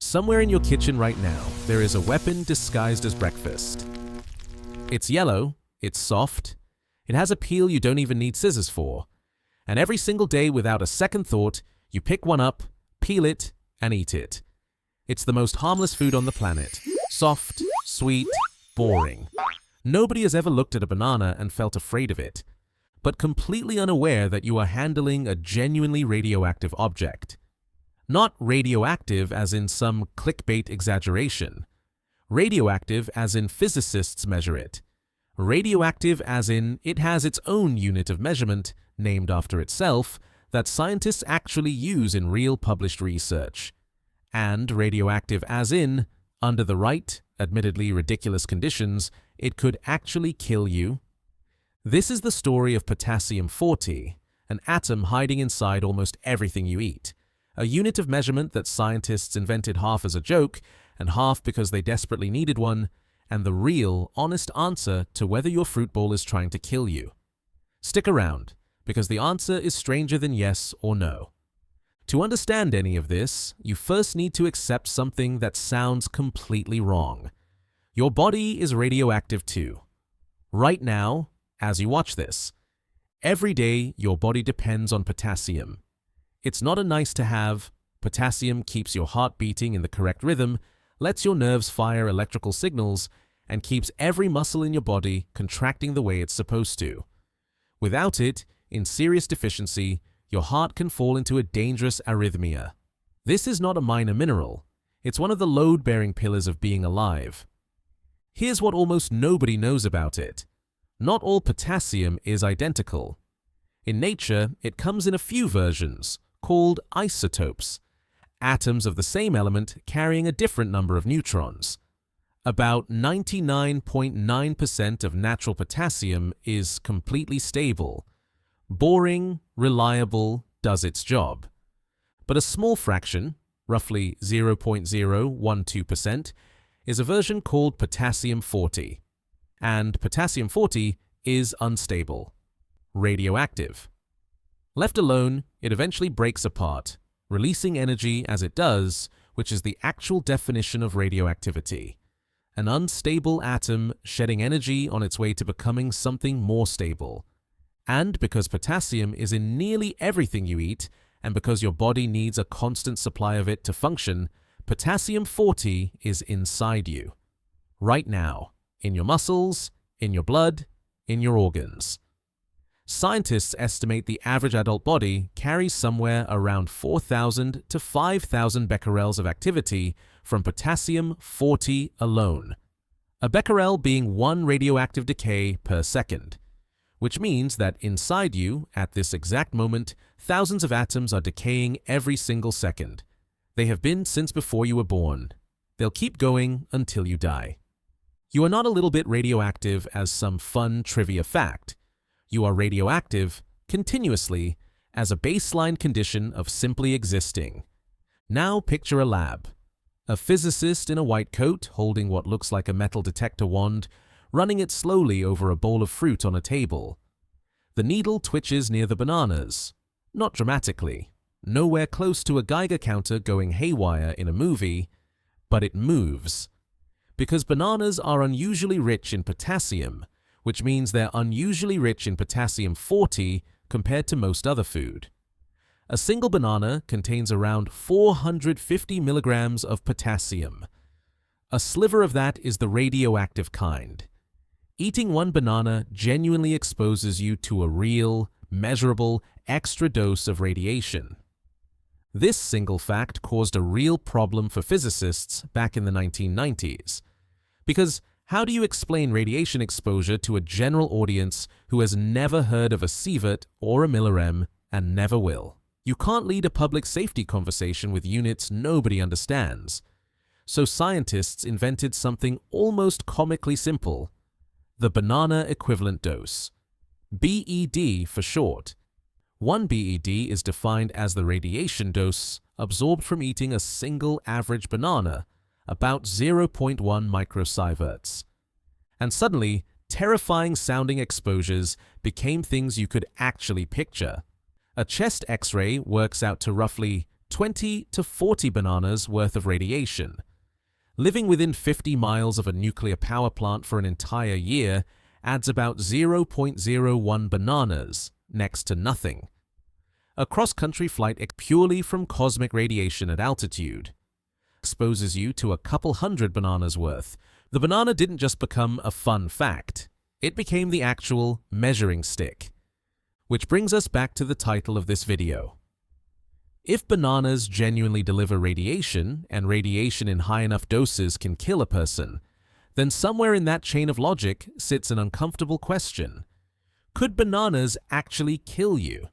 Somewhere in your kitchen right now, there is a weapon disguised as breakfast. It's yellow, it's soft, it has a peel you don't even need scissors for, and every single day without a second thought, you pick one up, peel it, and eat it. It's the most harmless food on the planet. Soft, sweet, boring. Nobody has ever looked at a banana and felt afraid of it, but completely unaware that you are handling a genuinely radioactive object. Not radioactive as in some clickbait exaggeration. Radioactive as in physicists measure it. Radioactive as in it has its own unit of measurement, named after itself, that scientists actually use in real published research. And radioactive as in, under the right, admittedly ridiculous conditions, it could actually kill you. This is the story of potassium-40, an atom hiding inside almost everything you eat. A unit of measurement that scientists invented half as a joke and half because they desperately needed one, and the real, honest answer to whether your fruit bowl is trying to kill you. Stick around, because the answer is stranger than yes or no. To understand any of this, you first need to accept something that sounds completely wrong. Your body is radioactive too. Right now, as you watch this, every day your body depends on potassium. It's not a nice to have. Potassium keeps your heart beating in the correct rhythm, lets your nerves fire electrical signals, and keeps every muscle in your body contracting the way it's supposed to. Without it, in serious deficiency, your heart can fall into a dangerous arrhythmia. This is not a minor mineral. It's one of the load-bearing pillars of being alive. Here's what almost nobody knows about it. Not all potassium is identical. In nature, it comes in a few versions, called isotopes, atoms of the same element carrying a different number of neutrons. About 99.9% of natural potassium is completely stable. Boring, reliable, does its job. But a small fraction, roughly 0.012%, is a version called potassium-40. And potassium-40 is unstable, radioactive. Left alone, it eventually breaks apart, releasing energy as it does, which is the actual definition of radioactivity. An unstable atom shedding energy on its way to becoming something more stable. And because potassium is in nearly everything you eat, and because your body needs a constant supply of it to function, potassium-40 is inside you. Right now, in your muscles, in your blood, in your organs. Scientists estimate the average adult body carries somewhere around 4,000 to 5,000 becquerels of activity from potassium-40 alone. A becquerel being one radioactive decay per second, which means that inside you, at this exact moment, thousands of atoms are decaying every single second. They have been since before you were born. They'll keep going until you die. You are not a little bit radioactive as some fun trivia fact. You are radioactive, continuously, as a baseline condition of simply existing. Now picture a lab. A physicist in a white coat holding what looks like a metal detector wand, running it slowly over a bowl of fruit on a table. The needle twitches near the bananas. Not dramatically, nowhere close to a Geiger counter going haywire in a movie, but it moves. Because bananas are unusually rich in potassium, which means they're unusually rich in potassium-40 compared to most other food. A single banana contains around 450 milligrams of potassium. A sliver of that is the radioactive kind. Eating one banana genuinely exposes you to a real, measurable, extra dose of radiation. This single fact caused a real problem for physicists back in the 1990s. Because how do you explain radiation exposure to a general audience who has never heard of a sievert or a millirem and never will? You can't lead a public safety conversation with units nobody understands. So scientists invented something almost comically simple: the banana equivalent dose. BED for short. One BED is defined as the radiation dose absorbed from eating a single average banana, about 0.1 microsieverts. And suddenly, terrifying sounding exposures became things you could actually picture. A chest X-ray works out to roughly 20 to 40 bananas worth of radiation. Living within 50 miles of a nuclear power plant for an entire year adds about 0.01 bananas, next to nothing. A cross-country flight purely from cosmic radiation at altitude exposes you to a couple hundred bananas worth. The banana didn't just become a fun fact, it became the actual measuring stick. Which brings us back to the title of this video. If bananas genuinely deliver radiation, and radiation in high enough doses can kill a person, then somewhere in that chain of logic sits an uncomfortable question. Could bananas actually kill you?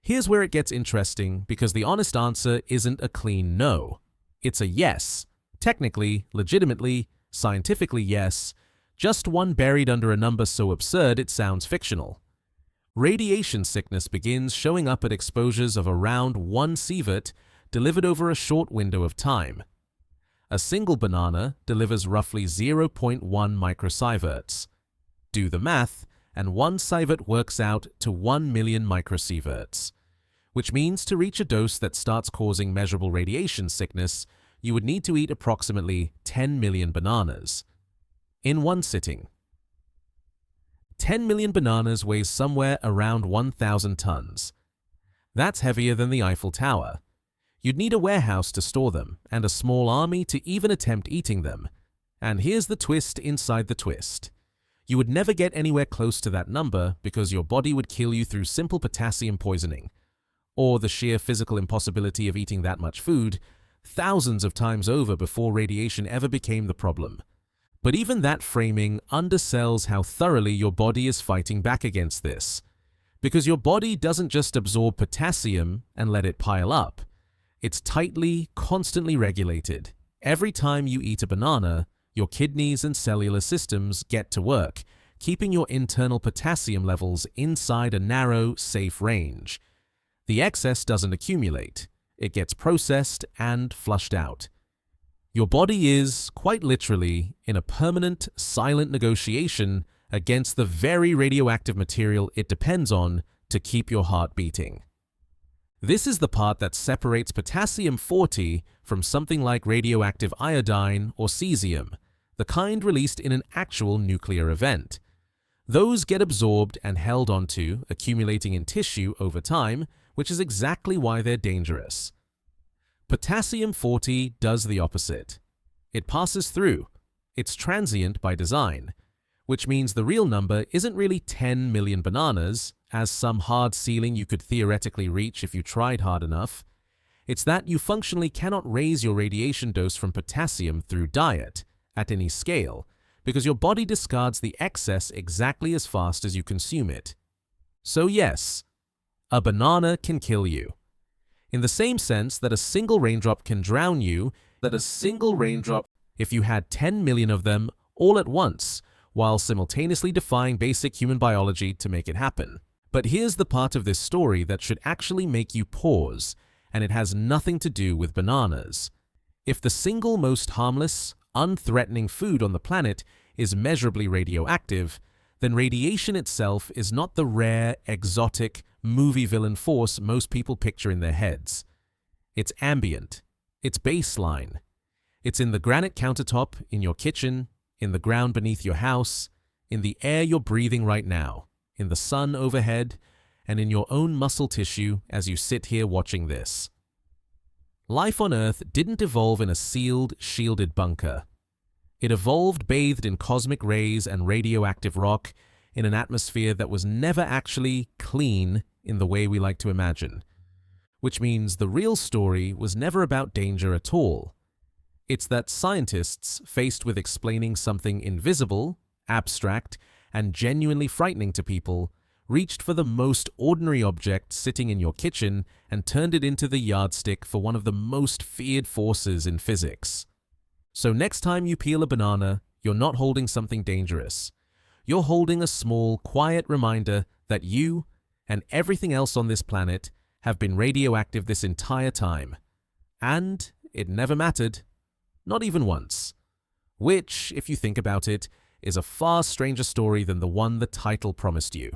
Here's where it gets interesting, because the honest answer isn't a clean no. It's a yes. Technically, legitimately, scientifically yes, just one buried under a number so absurd it sounds fictional. Radiation sickness begins showing up at exposures of around 1 sievert delivered over a short window of time. A single banana delivers roughly 0.1 microsieverts. Do the math, and 1 sievert works out to 1 million microsieverts, which means to reach a dose that starts causing measurable radiation sickness, you would need to eat approximately 10 million bananas. In one sitting. 10 million bananas weighs somewhere around 1,000 tons. That's heavier than the Eiffel Tower. You'd need a warehouse to store them, and a small army to even attempt eating them. And here's the twist inside the twist. You would never get anywhere close to that number because your body would kill you through simple potassium poisoning, or the sheer physical impossibility of eating that much food, thousands of times over before radiation ever became the problem. But even that framing undersells how thoroughly your body is fighting back against this. Because your body doesn't just absorb potassium and let it pile up. It's tightly, constantly regulated. Every time you eat a banana, your kidneys and cellular systems get to work, keeping your internal potassium levels inside a narrow, safe range. The excess doesn't accumulate. It gets processed and flushed out. Your body is, quite literally, in a permanent, silent negotiation against the very radioactive material it depends on to keep your heart beating. This is the part that separates potassium-40 from something like radioactive iodine or cesium, the kind released in an actual nuclear event. Those get absorbed and held onto, accumulating in tissue over time, which is exactly why they're dangerous. Potassium-40 does the opposite. It passes through. It's transient by design, which means the real number isn't really 10 million bananas, as some hard ceiling you could theoretically reach if you tried hard enough. It's that you functionally cannot raise your radiation dose from potassium through diet, at any scale, because your body discards the excess exactly as fast as you consume it. So yes, a banana can kill you. In the same sense that a single raindrop can drown you, if you had 10 million of them all at once, while simultaneously defying basic human biology to make it happen. But here's the part of this story that should actually make you pause, and it has nothing to do with bananas. If the single most harmless, unthreatening food on the planet is measurably radioactive, then radiation itself is not the rare, exotic, movie villain force most people picture in their heads. It's ambient. It's baseline. It's in the granite countertop in your kitchen, in the ground beneath your house, in the air you're breathing right now, in the sun overhead, and in your own muscle tissue as you sit here watching this. Life on Earth didn't evolve in a sealed, shielded bunker. It evolved bathed in cosmic rays and radioactive rock in an atmosphere that was never actually clean in the way we like to imagine. Which means the real story was never about danger at all. It's that scientists, faced with explaining something invisible, abstract, and genuinely frightening to people, reached for the most ordinary object sitting in your kitchen and turned it into the yardstick for one of the most feared forces in physics. So next time you peel a banana, you're not holding something dangerous. You're holding a small, quiet reminder that you, and everything else on this planet, have been radioactive this entire time. And it never mattered. Not even once. Which, if you think about it, is a far stranger story than the one the title promised you.